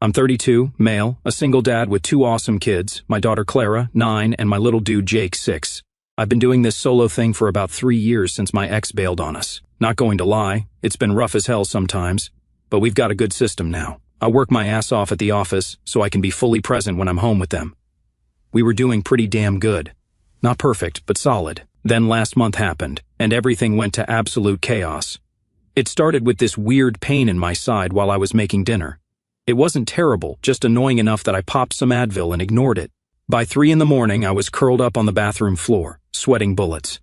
I'm 32, male, a single dad with two awesome kids, my daughter Clara, 9, and my little dude Jake, 6. I've been doing this solo thing for about 3 years since my ex bailed on us. Not going to lie, it's been rough as hell sometimes, but we've got a good system now. I work my ass off at the office so I can be fully present when I'm home with them. We were doing pretty damn good. Not perfect, but solid. Then last month happened, and everything went to absolute chaos. It started with this weird pain in my side while I was making dinner. It wasn't terrible, just annoying enough that I popped some Advil and ignored it. By 3 in the morning, I was curled up on the bathroom floor, sweating bullets.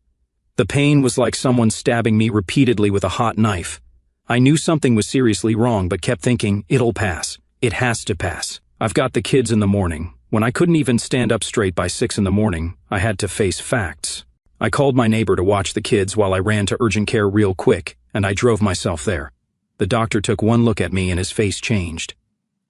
The pain was like someone stabbing me repeatedly with a hot knife. I knew something was seriously wrong but kept thinking, it'll pass. It has to pass. I've got the kids in the morning. When I couldn't even stand up straight by 6 in the morning, I had to face facts. I called my neighbor to watch the kids while I ran to urgent care real quick, and I drove myself there. The doctor took one look at me and his face changed.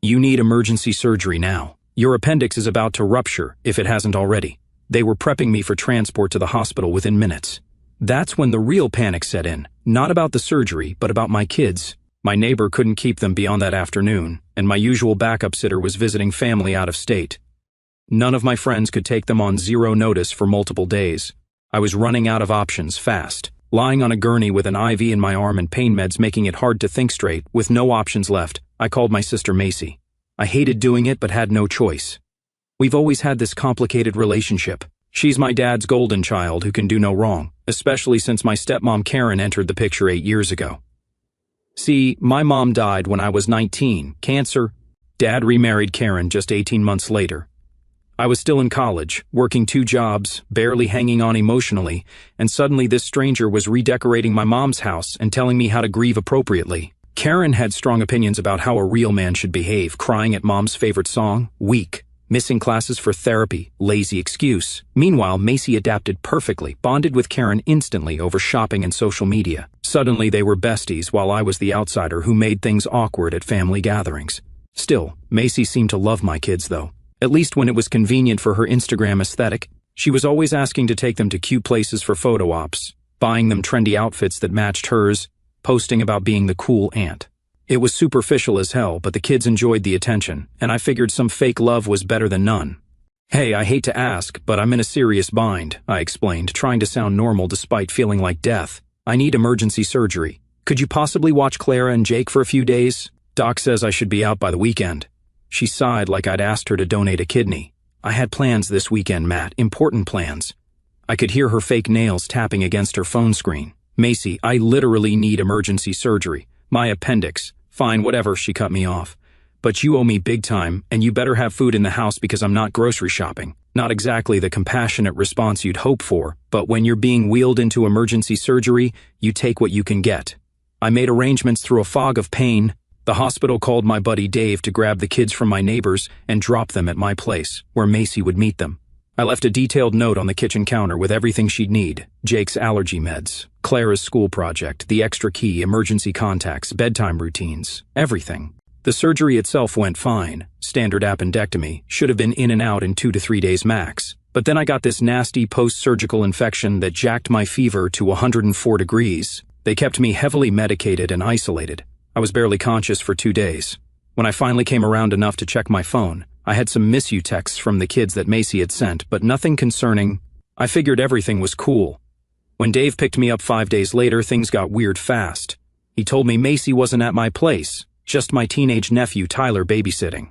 You need emergency surgery now. Your appendix is about to rupture, if it hasn't already. They were prepping me for transport to the hospital within minutes. That's when the real panic set in, not about the surgery, but about my kids. My neighbor couldn't keep them beyond that afternoon, and my usual backup sitter was visiting family out of state. None of my friends could take them on zero notice for multiple days. I was running out of options fast, lying on a gurney with an IV in my arm and pain meds making it hard to think straight. With no options left, I called my sister Macy. I hated doing it but had no choice. We've always had this complicated relationship. She's my dad's golden child who can do no wrong, especially since my stepmom Karen entered the picture 8 years ago. See, my mom died when I was 19, cancer. Dad remarried Karen just 18 months later. I was still in college, working 2 jobs, barely hanging on emotionally, and suddenly this stranger was redecorating my mom's house and telling me how to grieve appropriately. Karen had strong opinions about how a real man should behave, crying at mom's favorite song, Weak, missing classes for therapy, lazy excuse. Meanwhile, Macy adapted perfectly, bonded with Karen instantly over shopping and social media. Suddenly they were besties while I was the outsider who made things awkward at family gatherings. Still, Macy seemed to love my kids though. At least when it was convenient for her Instagram aesthetic. She was always asking to take them to cute places for photo ops, buying them trendy outfits that matched hers, posting about being the cool aunt. It was superficial as hell, but the kids enjoyed the attention, and I figured some fake love was better than none. Hey, I hate to ask, but I'm in a serious bind, I explained, trying to sound normal despite feeling like death. I need emergency surgery. Could you possibly watch Clara and Jake for a few days? Doc says I should be out by the weekend. She sighed like I'd asked her to donate a kidney. I had plans this weekend, Matt, important plans. I could hear her fake nails tapping against her phone screen. Macy, I literally need emergency surgery. My appendix. Fine, whatever, she cut me off. But you owe me big time, and you better have food in the house because I'm not grocery shopping. Not exactly the compassionate response you'd hope for, but when you're being wheeled into emergency surgery, you take what you can get. I made arrangements through a fog of pain. The hospital called my buddy Dave to grab the kids from my neighbors and drop them at my place, where Macy would meet them. I left a detailed note on the kitchen counter with everything she'd need. Jake's allergy meds, Clara's school project, the extra key, emergency contacts, bedtime routines, everything. The surgery itself went fine. Standard appendectomy, should have been in and out in 2 to 3 days max. But then I got this nasty post-surgical infection that jacked my fever to 104 degrees. They kept me heavily medicated and isolated. I was barely conscious for 2 days. When I finally came around enough to check my phone, I had some miss you texts from the kids that Macy had sent, but nothing concerning. I figured everything was cool. When Dave picked me up 5 days later, things got weird fast. He told me Macy wasn't at my place, just my teenage nephew Tyler babysitting.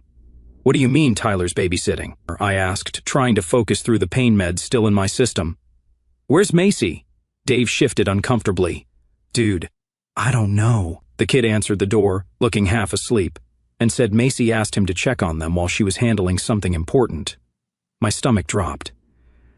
What do you mean Tyler's babysitting? I asked, trying to focus through the pain meds still in my system. Where's Macy? Dave shifted uncomfortably. Dude, I don't know. The kid answered the door, looking half asleep, and said Macy asked him to check on them while she was handling something important. My stomach dropped.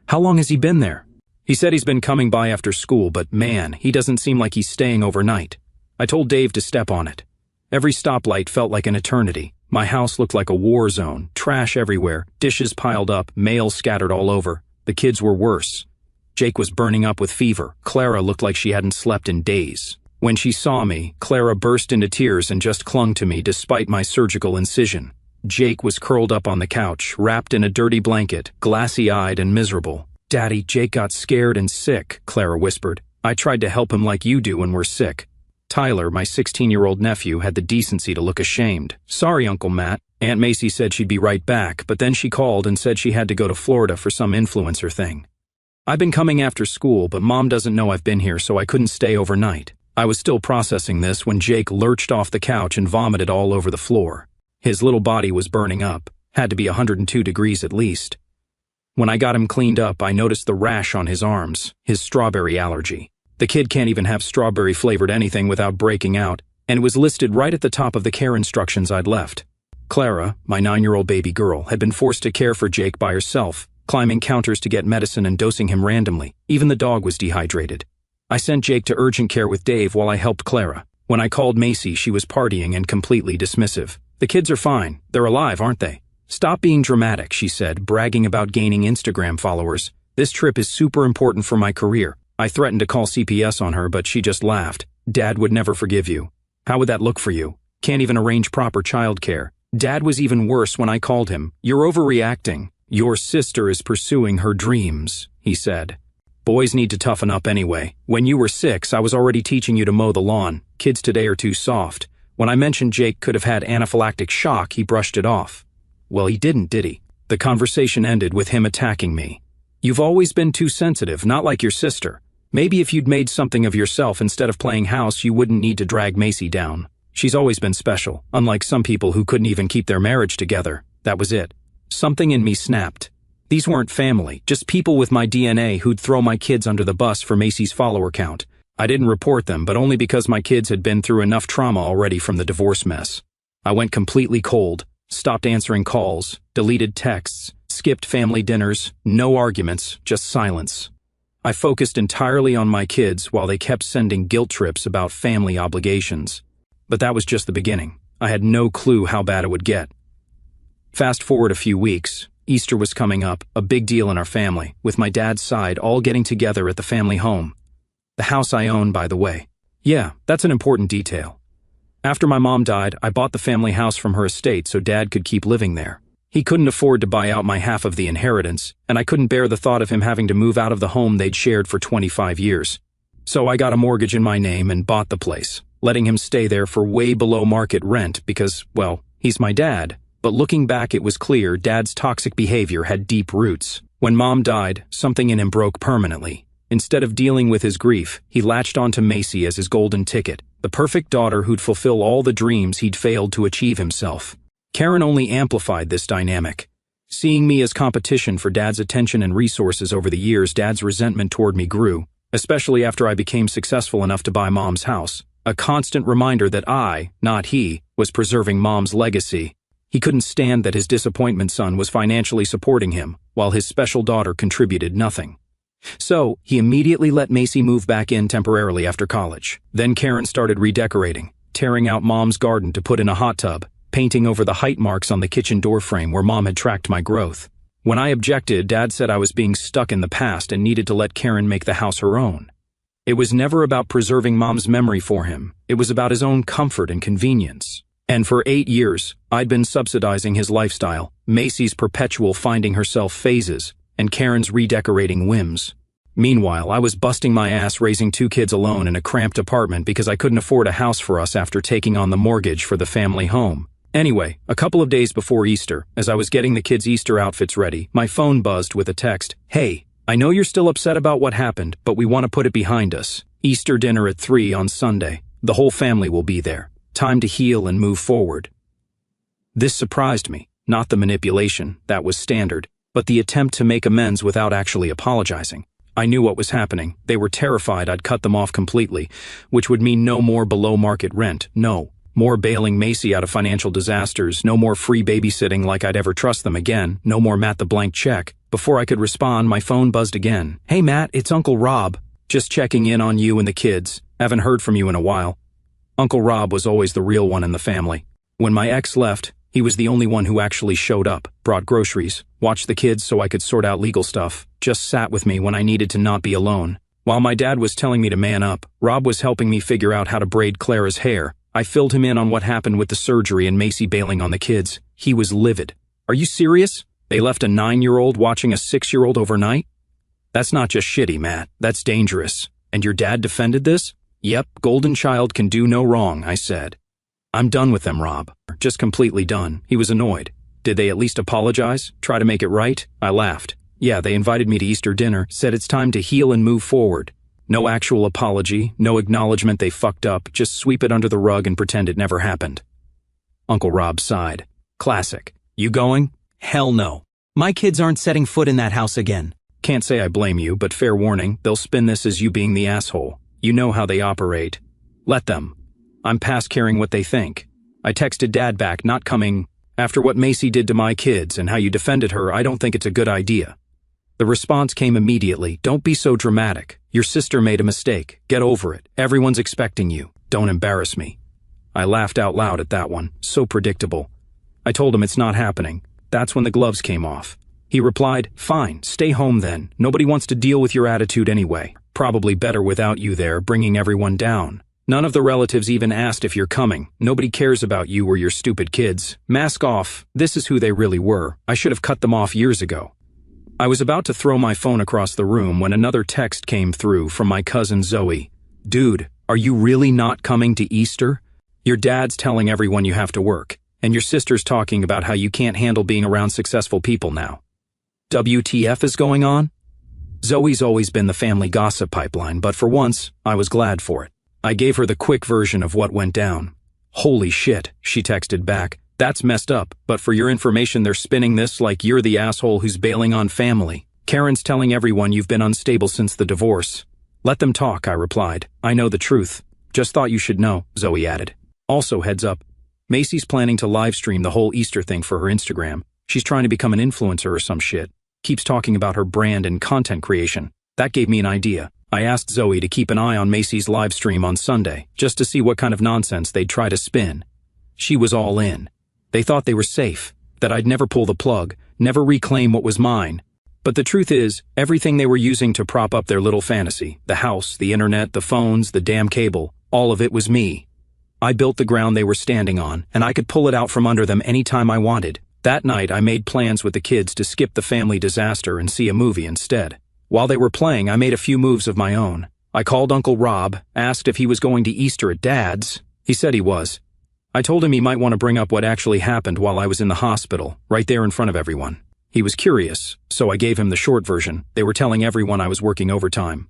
How long has he been there? He said he's been coming by after school, but man, he doesn't seem like he's staying overnight. I told Dave to step on it. Every stoplight felt like an eternity. My house looked like a war zone, trash everywhere, dishes piled up, mail scattered all over. The kids were worse. Jake was burning up with fever. Clara looked like she hadn't slept in days. When she saw me, Clara burst into tears and just clung to me despite my surgical incision. Jake was curled up on the couch, wrapped in a dirty blanket, glassy-eyed and miserable. Daddy, Jake got scared and sick, Clara whispered. I tried to help him like you do when we're sick. Tyler, my 16-year-old nephew, had the decency to look ashamed. Sorry, Uncle Matt. Aunt Macy said she'd be right back, but then she called and said she had to go to Florida for some influencer thing. I've been coming after school, but Mom doesn't know I've been here, so I couldn't stay overnight. I was still processing this when Jake lurched off the couch and vomited all over the floor. His little body was burning up, had to be 102 degrees at least. When I got him cleaned up, I noticed the rash on his arms, his strawberry allergy. The kid can't even have strawberry-flavored anything without breaking out, and it was listed right at the top of the care instructions I'd left. Clara, my 9-year-old baby girl, had been forced to care for Jake by herself, climbing counters to get medicine and dosing him randomly. Even the dog was dehydrated. I sent Jake to urgent care with Dave while I helped Clara. When I called Macy, she was partying and completely dismissive. "The kids are fine. They're alive, aren't they?" "Stop being dramatic," she said, bragging about gaining Instagram followers. "This trip is super important for my career." I threatened to call CPS on her, but she just laughed. "Dad would never forgive you. How would that look for you? Can't even arrange proper childcare." Dad was even worse when I called him. "You're overreacting. Your sister is pursuing her dreams," he said. "Boys need to toughen up anyway. When you were 6, I was already teaching you to mow the lawn. Kids today are too soft." When I mentioned Jake could have had anaphylactic shock, he brushed it off. Well, he didn't, did he? The conversation ended with him attacking me. "You've always been too sensitive, not like your sister. Maybe if you'd made something of yourself instead of playing house, you wouldn't need to drag Macy down. She's always been special, unlike some people who couldn't even keep their marriage together." That was it. Something in me snapped. These weren't family, just people with my DNA who'd throw my kids under the bus for Macy's follower count. I didn't report them, but only because my kids had been through enough trauma already from the divorce mess. I went completely cold, stopped answering calls, deleted texts, skipped family dinners, no arguments, just silence. I focused entirely on my kids while they kept sending guilt trips about family obligations. But that was just the beginning. I had no clue how bad it would get. Fast forward a few weeks. Easter was coming up, a big deal in our family, with my dad's side all getting together at the family home. The house I own, by the way. Yeah, that's an important detail. After my mom died, I bought the family house from her estate so Dad could keep living there. He couldn't afford to buy out my half of the inheritance, and I couldn't bear the thought of him having to move out of the home they'd shared for 25 years. So I got a mortgage in my name and bought the place, letting him stay there for way below market rent because, well, he's my dad. But looking back, it was clear Dad's toxic behavior had deep roots. When Mom died, something in him broke permanently. Instead of dealing with his grief, he latched onto Macy as his golden ticket, the perfect daughter who'd fulfill all the dreams he'd failed to achieve himself. Karen only amplified this dynamic. Seeing me as competition for Dad's attention and resources over the years, Dad's resentment toward me grew, especially after I became successful enough to buy Mom's house. A constant reminder that I, not he, was preserving Mom's legacy. He couldn't stand that his disappointment son was financially supporting him, while his special daughter contributed nothing. So, he immediately let Macy move back in temporarily after college. Then Karen started redecorating, tearing out Mom's garden to put in a hot tub, painting over the height marks on the kitchen doorframe where Mom had tracked my growth. When I objected, Dad said I was being stuck in the past and needed to let Karen make the house her own. It was never about preserving Mom's memory for him. It was about his own comfort and convenience. And for 8 years, I'd been subsidizing his lifestyle, Macy's perpetual finding herself phases, and Karen's redecorating whims. Meanwhile, I was busting my ass raising 2 kids alone in a cramped apartment because I couldn't afford a house for us after taking on the mortgage for the family home. Anyway, a couple of days before Easter, as I was getting the kids' Easter outfits ready, my phone buzzed with a text. "Hey, I know you're still upset about what happened, but we want to put it behind us. Easter dinner at 3 on Sunday. The whole family will be there. Time to heal and move forward." This surprised me, not the manipulation, that was standard, but the attempt to make amends without actually apologizing. I knew what was happening. They were terrified I'd cut them off completely, which would mean no more below-market rent, no more bailing Macy out of financial disasters, no more free babysitting like I'd ever trust them again, no more Matt the blank check. Before I could respond, my phone buzzed again. "Hey Matt, it's Uncle Rob. Just checking in on you and the kids. Haven't heard from you in a while." Uncle Rob was always the real one in the family. When my ex left, he was the only one who actually showed up, brought groceries, watched the kids so I could sort out legal stuff, just sat with me when I needed to not be alone. While my dad was telling me to man up, Rob was helping me figure out how to braid Clara's hair. I filled him in on what happened with the surgery and Macy bailing on the kids. He was livid. "Are you serious? They left a 9-year-old watching a 6-year-old overnight? That's not just shitty, Matt. That's dangerous. And your dad defended this?" "Yep, golden child can do no wrong," I said. I'm done with them, Rob. Just completely done. He was annoyed. Did they at least apologize? Try to make it right? I laughed. Yeah, they invited me to Easter dinner, said it's time to heal and move forward. No actual apology, no acknowledgement they fucked up, just sweep it under the rug and pretend it never happened. Uncle Rob sighed. Classic. You going? Hell no. My kids aren't setting foot in that house again. Can't say I blame you, but fair warning, they'll spin this as you being the asshole. You know how they operate. Let them. I'm past caring what they think. I texted Dad back, not coming. After what Macy did to my kids and how you defended her, I don't think it's a good idea. The response came immediately. Don't be so dramatic. Your sister made a mistake. Get over it. Everyone's expecting you. Don't embarrass me. I laughed out loud at that one. So predictable. I told him it's not happening. That's when the gloves came off. He replied, fine, stay home then. Nobody wants to deal with your attitude anyway. Probably better without you there, bringing everyone down. None of the relatives even asked if you're coming. Nobody cares about you or your stupid kids. Mask off. This is who they really were. I should have cut them off years ago. I was about to throw my phone across the room when another text came through from my cousin Zoe. Dude, are you really not coming to Easter? Your dad's telling everyone you have to work, and your sister's talking about how you can't handle being around successful people now. WTF is going on? Zoe's always been the family gossip pipeline, but for once, I was glad for it. I gave her the quick version of what went down. Holy shit, she texted back. That's messed up, but for your information they're spinning this like you're the asshole who's bailing on family. Karen's telling everyone you've been unstable since the divorce. Let them talk, I replied. I know the truth. Just thought you should know, Zoe added. Also, heads up. Macy's planning to livestream the whole Easter thing for her Instagram. She's trying to become an influencer or some shit. Keeps talking about her brand and content creation. That gave me an idea. I asked Zoe to keep an eye on Macy's livestream on Sunday, just to see what kind of nonsense they'd try to spin. She was all in. They thought they were safe, that I'd never pull the plug, never reclaim what was mine. But the truth is, everything they were using to prop up their little fantasy, the house, the internet, the phones, the damn cable, all of it was me. I built the ground they were standing on, and I could pull it out from under them anytime I wanted. That night, I made plans with the kids to skip the family disaster and see a movie instead. While they were playing, I made a few moves of my own. I called Uncle Rob, asked if he was going to Easter at Dad's. He said he was. I told him he might want to bring up what actually happened while I was in the hospital, right there in front of everyone. He was curious, so I gave him the short version. They were telling everyone I was working overtime.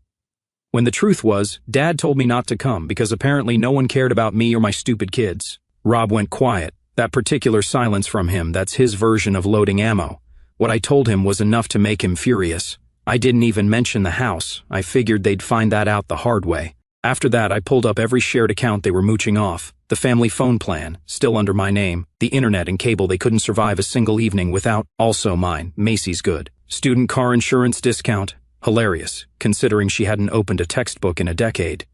When the truth was, Dad told me not to come because apparently no one cared about me or my stupid kids. Rob went quiet. That particular silence from him, that's his version of loading ammo. What I told him was enough to make him furious. I didn't even mention the house. I figured they'd find that out the hard way. After that, I pulled up every shared account they were mooching off. The family phone plan, still under my name. The internet and cable they couldn't survive a single evening without. Also mine, Macy's good. Student car insurance discount. Hilarious, considering she hadn't opened a textbook in a decade.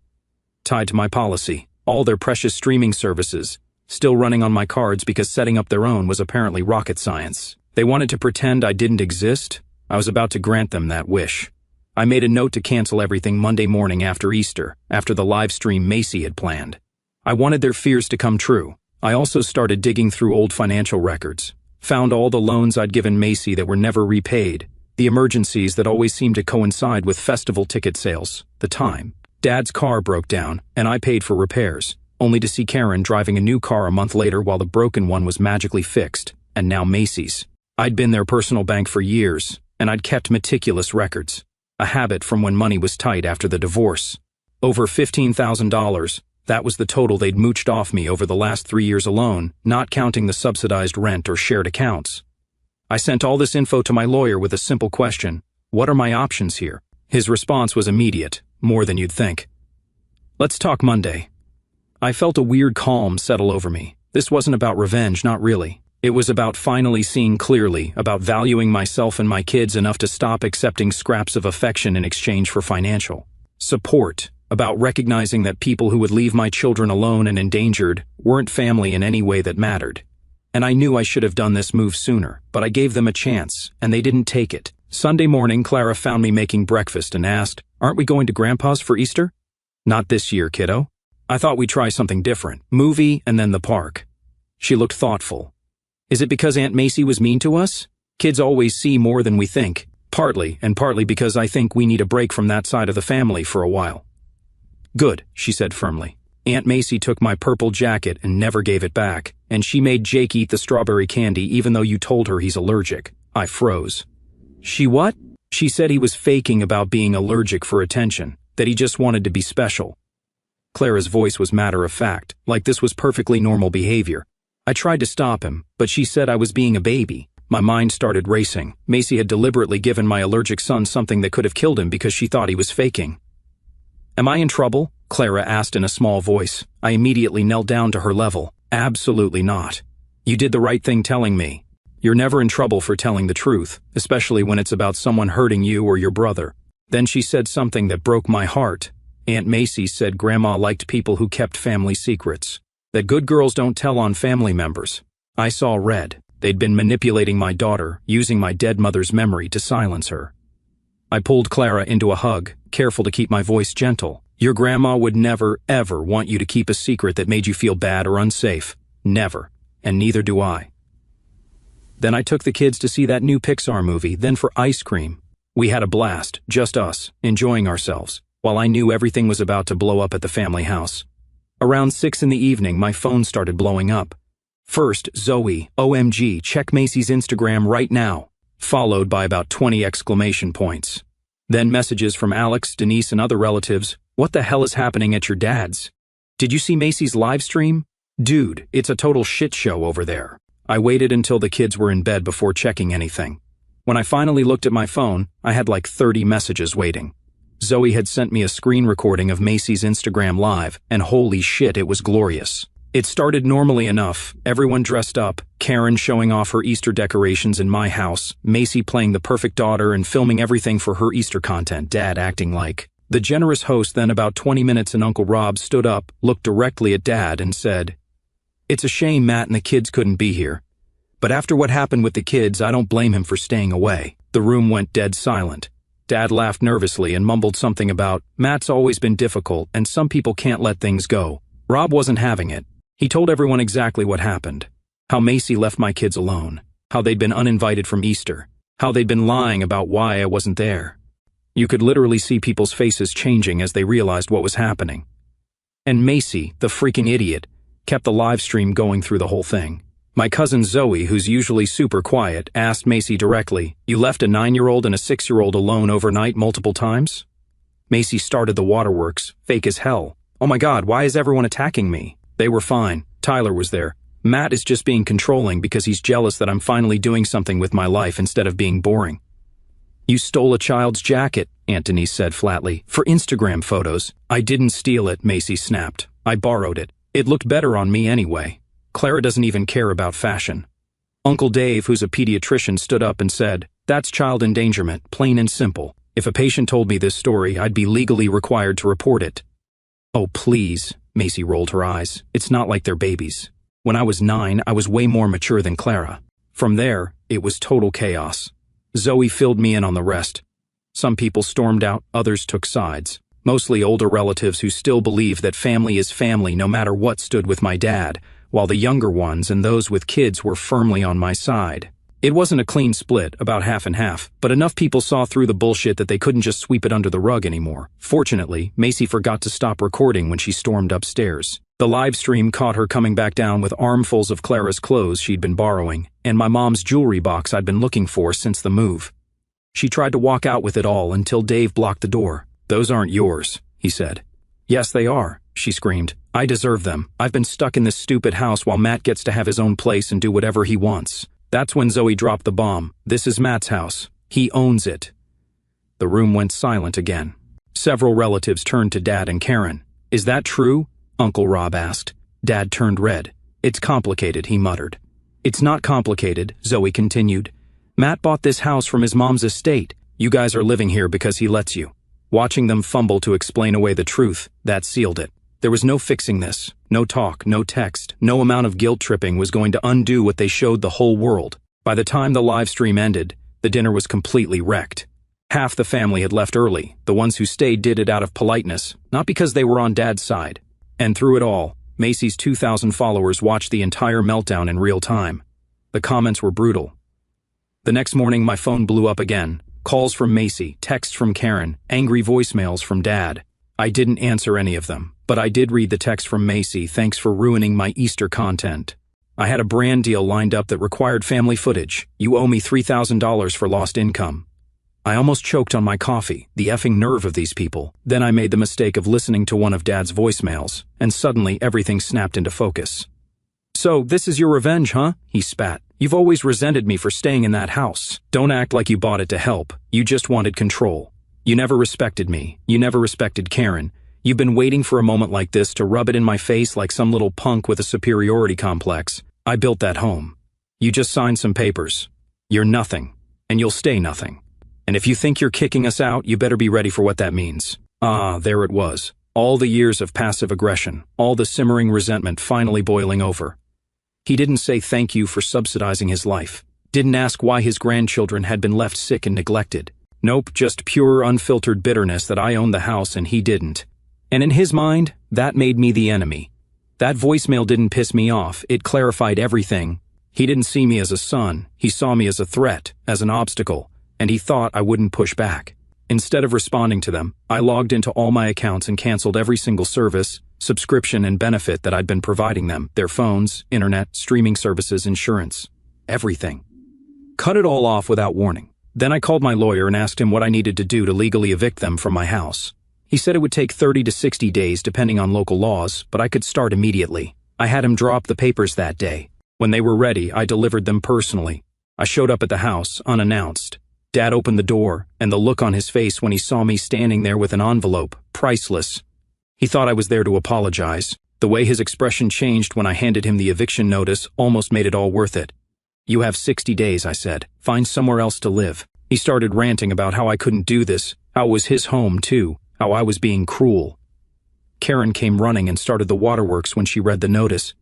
Tied to my policy. All their precious streaming services. Still running on my cards because setting up their own was apparently rocket science. They wanted to pretend I didn't exist. I was about to grant them that wish. I made a note to cancel everything Monday morning after Easter, after the live stream Macy had planned. I wanted their fears to come true. I also started digging through old financial records. Found all the loans I'd given Macy that were never repaid. The emergencies that always seemed to coincide with festival ticket sales. The time. Dad's car broke down, and I paid for repairs, only to see Karen driving a new car a month later while the broken one was magically fixed, and now Macy's. I'd been their personal bank for years, and I'd kept meticulous records. A habit from when money was tight after the divorce. Over $15,000, that was the total they'd mooched off me over the last 3 years alone, not counting the subsidized rent or shared accounts. I sent all this info to my lawyer with a simple question: what are my options here? His response was immediate, more than you'd think. Let's talk Monday. I felt a weird calm settle over me. This wasn't about revenge, not really. It was about finally seeing clearly, about valuing myself and my kids enough to stop accepting scraps of affection in exchange for financial support, about recognizing that people who would leave my children alone and endangered weren't family in any way that mattered. And I knew I should have done this move sooner, but I gave them a chance, and they didn't take it. Sunday morning, Clara found me making breakfast and asked, "Aren't we going to Grandpa's for Easter?" "Not this year, kiddo. I thought we'd try something different. Movie and then the park." She looked thoughtful. "Is it because Aunt Macy was mean to us? Kids always see more than we think. Partly, and partly because I think we need a break from that side of the family for a while." "Good," she said firmly. Aunt Macy took my purple jacket and never gave it back, and she made Jake eat the strawberry candy even though you told her he's allergic. I froze. She what? She said he was faking about being allergic for attention, that he just wanted to be special. Clara's voice was matter-of-fact, like this was perfectly normal behavior. I tried to stop him, but she said I was being a baby. My mind started racing. Macy had deliberately given my allergic son something that could have killed him because she thought he was faking. Am I in trouble? Clara asked in a small voice. I immediately knelt down to her level. Absolutely not. You did the right thing telling me. You're never in trouble for telling the truth, especially when it's about someone hurting you or your brother. Then she said something that broke my heart. Aunt Macy said Grandma liked people who kept family secrets. That good girls don't tell on family members. I saw red. They'd been manipulating my daughter, using my dead mother's memory to silence her. I pulled Clara into a hug, careful to keep my voice gentle. Your grandma would never, ever want you to keep a secret that made you feel bad or unsafe. Never. And neither do I. Then I took the kids to see that new Pixar movie, then for ice cream. We had a blast, just us, enjoying ourselves, while I knew everything was about to blow up at the family house. Around 6 in the evening, my phone started blowing up. First, Zoe, OMG, check Macy's Instagram right now, followed by about 20 exclamation points. Then messages from Alex, Denise, and other relatives. What the hell is happening at your dad's? Did you see Macy's live stream? Dude, it's a total shit show over there. I waited until the kids were in bed before checking anything. When I finally looked at my phone, I had like 30 messages waiting. Zoe had sent me a screen recording of Macy's Instagram live, and holy shit, it was glorious. It started normally enough, everyone dressed up, Karen showing off her Easter decorations in my house, Macy playing the perfect daughter and filming everything for her Easter content, Dad acting like the generous host. Then about 20 minutes and Uncle Rob stood up, looked directly at Dad and said, "It's a shame Matt and the kids couldn't be here. But after what happened with the kids, I don't blame him for staying away." The room went dead silent. Dad laughed nervously and mumbled something about, "Matt's always been difficult and some people can't let things go." Rob wasn't having it. He told everyone exactly what happened. How Macy left my kids alone. How they'd been uninvited from Easter. How they'd been lying about why I wasn't there. You could literally see people's faces changing as they realized what was happening. And Macy, the freaking idiot, kept the live stream going through the whole thing. My cousin Zoe, who's usually super quiet, asked Macy directly, "You left a 9-year-old and a 6-year-old alone overnight multiple times?" Macy started the waterworks, fake as hell. "Oh my God, why is everyone attacking me?" They were fine. Tyler was there. Matt is just being controlling because he's jealous that I'm finally doing something with my life instead of being boring. "You stole a child's jacket," Aunt Denise said flatly, "for Instagram photos." "I didn't steal it," Macy snapped. "I borrowed it. It looked better on me anyway. Clara doesn't even care about fashion." Uncle Dave, who's a pediatrician, stood up and said, "That's child endangerment, plain and simple. If a patient told me this story, I'd be legally required to report it." "Oh, please," Macy rolled her eyes. "It's not like they're babies. When I was 9, I was way more mature than Clara." From there, it was total chaos. Zoe filled me in on the rest. Some people stormed out, others took sides. Mostly older relatives who still believe that family is family no matter what stood with my dad, while the younger ones and those with kids were firmly on my side. It wasn't a clean split, about half and half, but enough people saw through the bullshit that they couldn't just sweep it under the rug anymore. Fortunately, Macy forgot to stop recording when she stormed upstairs. The live stream caught her coming back down with armfuls of Clara's clothes she'd been borrowing, and my mom's jewelry box I'd been looking for since the move. She tried to walk out with it all until Dave blocked the door. "Those aren't yours," he said. "Yes, they are," she screamed. "I deserve them. I've been stuck in this stupid house while Matt gets to have his own place and do whatever he wants." That's when Zoe dropped the bomb. "This is Matt's house. He owns it." The room went silent again. Several relatives turned to Dad and Karen. "Is that true?" Uncle Rob asked. Dad turned red. "It's complicated," he muttered. "It's not complicated," Zoe continued. "Matt bought this house from his mom's estate. You guys are living here because he lets you." Watching them fumble to explain away the truth, that sealed it. There was no fixing this. No talk, no text, no amount of guilt tripping was going to undo what they showed the whole world. By the time the live stream ended, the dinner was completely wrecked. Half the family had left early. The ones who stayed did it out of politeness, not because they were on Dad's side. And through it all, Macy's 2,000 followers watched the entire meltdown in real time. The comments were brutal. The next morning, my phone blew up again. Calls from Macy, texts from Karen, angry voicemails from Dad. I didn't answer any of them. But I did read the text from Macy, thanks for ruining my Easter content. I had a brand deal lined up that required family footage. You owe me $3,000 for lost income. I almost choked on my coffee, the effing nerve of these people. Then I made the mistake of listening to one of Dad's voicemails, and suddenly everything snapped into focus. "So, this is your revenge, huh?" he spat. "You've always resented me for staying in that house. Don't act like you bought it to help. You just wanted control. You never respected me. You never respected Karen. You've been waiting for a moment like this to rub it in my face like some little punk with a superiority complex. I built that home. You just signed some papers. You're nothing, and you'll stay nothing. And if you think you're kicking us out, you better be ready for what that means." Ah, there it was. All the years of passive aggression, all the simmering resentment finally boiling over. He didn't say thank you for subsidizing his life. Didn't ask why his grandchildren had been left sick and neglected. Nope, just pure, unfiltered bitterness that I owned the house and he didn't. And in his mind, that made me the enemy. That voicemail didn't piss me off, it clarified everything. He didn't see me as a son, he saw me as a threat, as an obstacle, and he thought I wouldn't push back. Instead of responding to them, I logged into all my accounts and canceled every single service, subscription and benefit that I'd been providing them, their phones, internet, streaming services, insurance, everything. Cut it all off without warning. Then I called my lawyer and asked him what I needed to do to legally evict them from my house. He said it would take 30 to 60 days depending on local laws, but I could start immediately. I had him drop the papers that day. When they were ready, I delivered them personally. I showed up at the house, unannounced. Dad opened the door, and the look on his face when he saw me standing there with an envelope, priceless. He thought I was there to apologize. The way his expression changed when I handed him the eviction notice almost made it all worth it. "You have 60 days, I said. Find somewhere else to live." He started ranting about how I couldn't do this, how it was his home too, how I was being cruel. Karen came running and started the waterworks when she read the notice.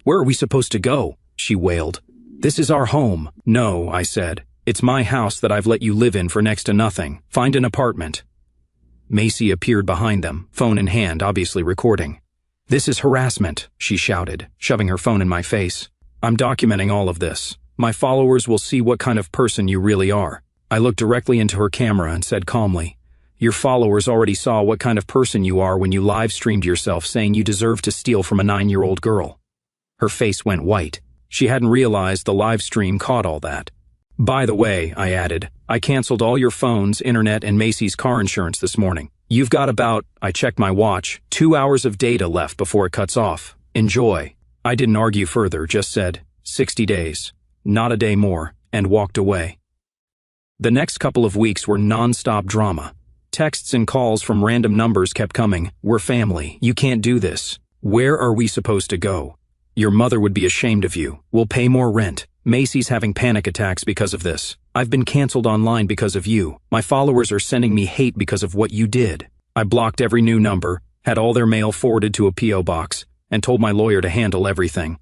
"Where are we supposed to go?" she wailed. "This is our home." "No," I said. "It's my house that I've let you live in for next to nothing. Find an apartment." Macy appeared behind them, phone in hand, obviously recording. "This is harassment," she shouted, shoving her phone in my face. "I'm documenting all of this. My followers will see what kind of person you really are." I looked directly into her camera and said calmly, "Your followers already saw what kind of person you are when you live-streamed yourself saying you deserve to steal from a 9-year-old girl." Her face went white. She hadn't realized the live stream caught all that. "By the way," I added, "I canceled all your phones, internet, and Macy's car insurance this morning. You've got about," I checked my watch, 2 hours of data left before it cuts off. Enjoy." I didn't argue further, just said, 60 days. Not a day more, and walked away. The next couple of weeks were non-stop drama. Texts and calls from random numbers kept coming. "We're family. You can't do this. Where are we supposed to go? Your mother would be ashamed of you. We'll pay more rent. Macy's having panic attacks because of this. I've been canceled online because of you. My followers are sending me hate because of what you did." I blocked every new number, had all their mail forwarded to a P.O. box, and told my lawyer to handle everything.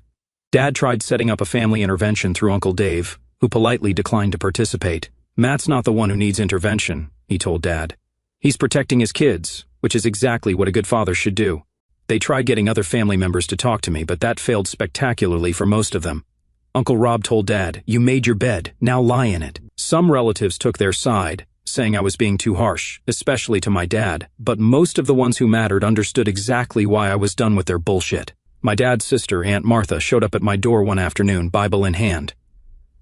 Dad tried setting up a family intervention through Uncle Dave, who politely declined to participate. "Matt's not the one who needs intervention," he told Dad. "He's protecting his kids, which is exactly what a good father should do." They tried getting other family members to talk to me, but that failed spectacularly for most of them. Uncle Rob told Dad, "You made your bed, now lie in it." Some relatives took their side, saying I was being too harsh, especially to my dad, but most of the ones who mattered understood exactly why I was done with their bullshit. My dad's sister, Aunt Martha, showed up at my door one afternoon, Bible in hand.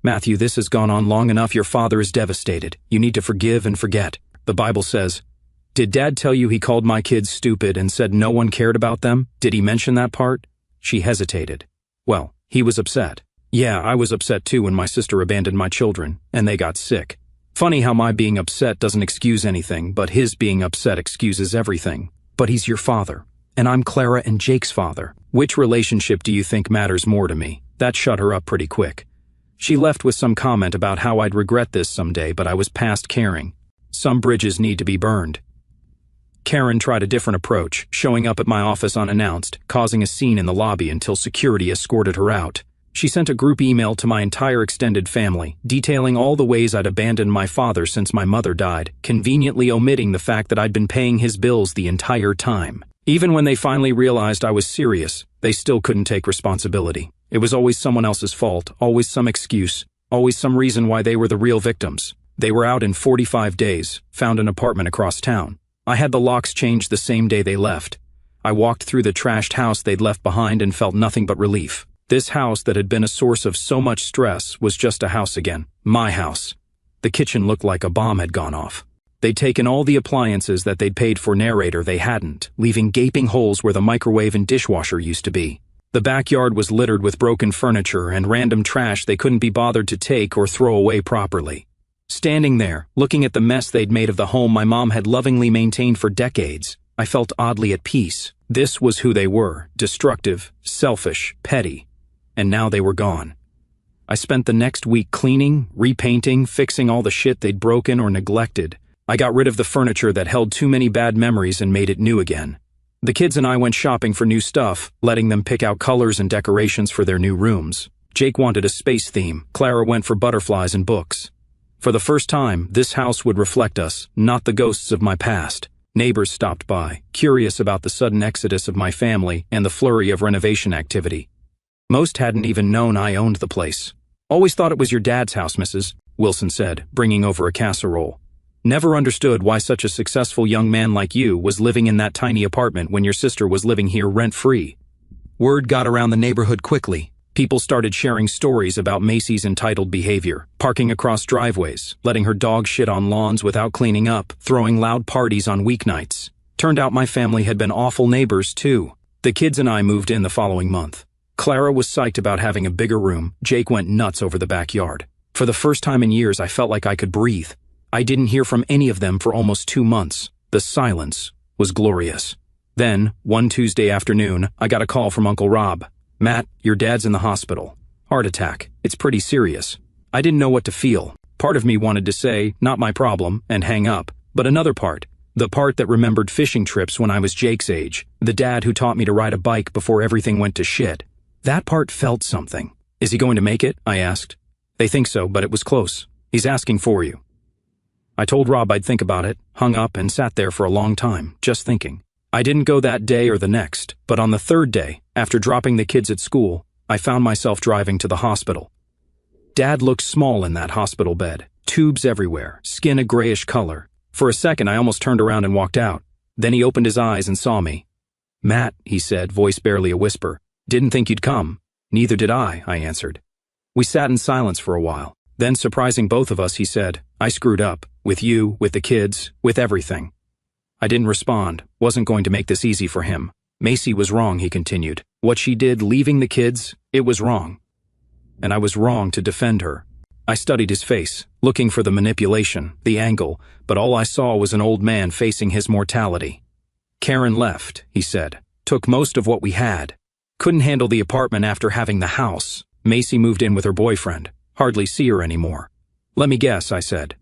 "Matthew, this has gone on long enough. Your father is devastated. You need to forgive and forget. The Bible says." "Did Dad tell you he called my kids stupid and said no one cared about them? Did he mention that part?" She hesitated. "Well, he was upset." "Yeah, I was upset too when my sister abandoned my children, and they got sick. Funny how my being upset doesn't excuse anything, but his being upset excuses everything. But he's your father, and I'm Clara and Jake's father. Which relationship do you think matters more to me?" That shut her up pretty quick. She left with some comment about how I'd regret this someday, but I was past caring. Some bridges need to be burned. Karen tried a different approach, showing up at my office unannounced, causing a scene in the lobby until security escorted her out. She sent a group email to my entire extended family, detailing all the ways I'd abandoned my father since my mother died, conveniently omitting the fact that I'd been paying his bills the entire time. Even when they finally realized I was serious, they still couldn't take responsibility. It was always someone else's fault, always some excuse, always some reason why they were the real victims. They were out in 45 days, found an apartment across town. I had the locks changed the same day they left. I walked through the trashed house they'd left behind and felt nothing but relief. This house that had been a source of so much stress was just a house again. My house. The kitchen looked like a bomb had gone off. They'd taken all the appliances that they'd paid for, narrator they hadn't, leaving gaping holes where the microwave and dishwasher used to be. The backyard was littered with broken furniture and random trash they couldn't be bothered to take or throw away properly. Standing there, looking at the mess they'd made of the home my mom had lovingly maintained for decades, I felt oddly at peace. This was who they were, destructive, selfish, petty. And now they were gone. I spent the next week cleaning, repainting, fixing all the shit they'd broken or neglected. I got rid of the furniture that held too many bad memories and made it new again. The kids and I went shopping for new stuff, letting them pick out colors and decorations for their new rooms. Jake wanted a space theme. Clara went for butterflies and books. For the first time, this house would reflect us, not the ghosts of my past. Neighbors stopped by, curious about the sudden exodus of my family and the flurry of renovation activity. Most hadn't even known I owned the place. "Always thought it was your dad's house, Mrs." Wilson said, bringing over a casserole. "Never understood why such a successful young man like you was living in that tiny apartment when your sister was living here rent-free." Word got around the neighborhood quickly. People started sharing stories about Macy's entitled behavior, parking across driveways, letting her dog shit on lawns without cleaning up, throwing loud parties on weeknights. Turned out my family had been awful neighbors, too. The kids and I moved in the following month. Clara was psyched about having a bigger room. Jake went nuts over the backyard. For the first time in years, I felt like I could breathe. I didn't hear from any of them for almost 2 months. The silence was glorious. Then, one Tuesday afternoon, I got a call from Uncle Rob. "Matt, your dad's in the hospital. Heart attack. It's pretty serious." I didn't know what to feel. Part of me wanted to say, "Not my problem," and hang up. But another part, the part that remembered fishing trips when I was Jake's age, the dad who taught me to ride a bike before everything went to shit. That part felt something. "Is he going to make it?" I asked. "They think so, but it was close. He's asking for you." I told Rob I'd think about it, hung up, and sat there for a long time, just thinking. I didn't go that day or the next, but on the third day, after dropping the kids at school, I found myself driving to the hospital. Dad looked small in that hospital bed, tubes everywhere, skin a grayish color. For a second, I almost turned around and walked out. Then he opened his eyes and saw me. "Matt," he said, voice barely a whisper. "Didn't think you'd come." "Neither did I answered. We sat in silence for a while. Then, surprising both of us, he said, "I screwed up. With you, with the kids, with everything." I didn't respond, wasn't going to make this easy for him. "Macy was wrong," he continued. "What she did, leaving the kids, it was wrong. And I was wrong to defend her." I studied his face, looking for the manipulation, the angle, but all I saw was an old man facing his mortality. "Karen left," he said. "Took most of what we had. Couldn't handle the apartment after having the house. Macy moved in with her boyfriend. Hardly see her anymore." "Let me guess," I said.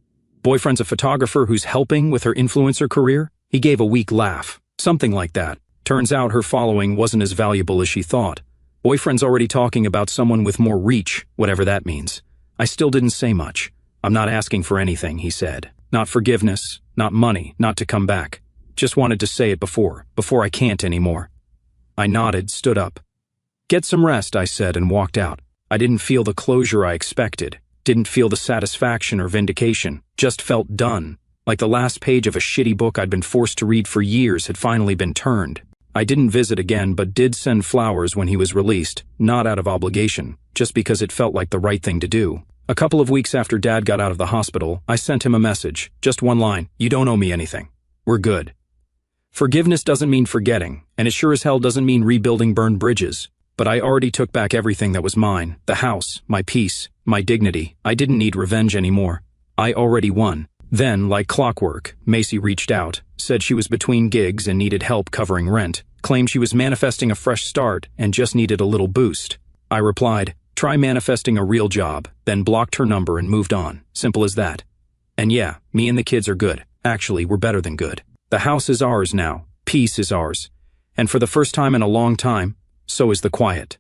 "Boyfriend's a photographer who's helping with her influencer career?" He gave a weak laugh. "Something like that. Turns out her following wasn't as valuable as she thought. Boyfriend's already talking about someone with more reach, whatever that means." I still didn't say much. "I'm not asking for anything," he said. "Not forgiveness, not money, not to come back. Just wanted to say it before I can't anymore." I nodded, stood up. "Get some rest," I said, and walked out. I didn't feel the closure I expected. Didn't feel the satisfaction or vindication. Just felt done. Like the last page of a shitty book I'd been forced to read for years had finally been turned. I didn't visit again, but did send flowers when he was released, not out of obligation, just because it felt like the right thing to do. A couple of weeks after Dad got out of the hospital, I sent him a message, just one line: "You don't owe me anything. We're good." Forgiveness doesn't mean forgetting, and it sure as hell doesn't mean rebuilding burned bridges. But I already took back everything that was mine, the house, my peace, my dignity. I didn't need revenge anymore. I already won. Then, like clockwork, Macy reached out, said she was between gigs and needed help covering rent, claimed she was manifesting a fresh start and just needed a little boost. I replied, "Try manifesting a real job," then blocked her number and moved on. Simple as that. And yeah, me and the kids are good. Actually, we're better than good. The house is ours now. Peace is ours. And for the first time in a long time, so is the quiet.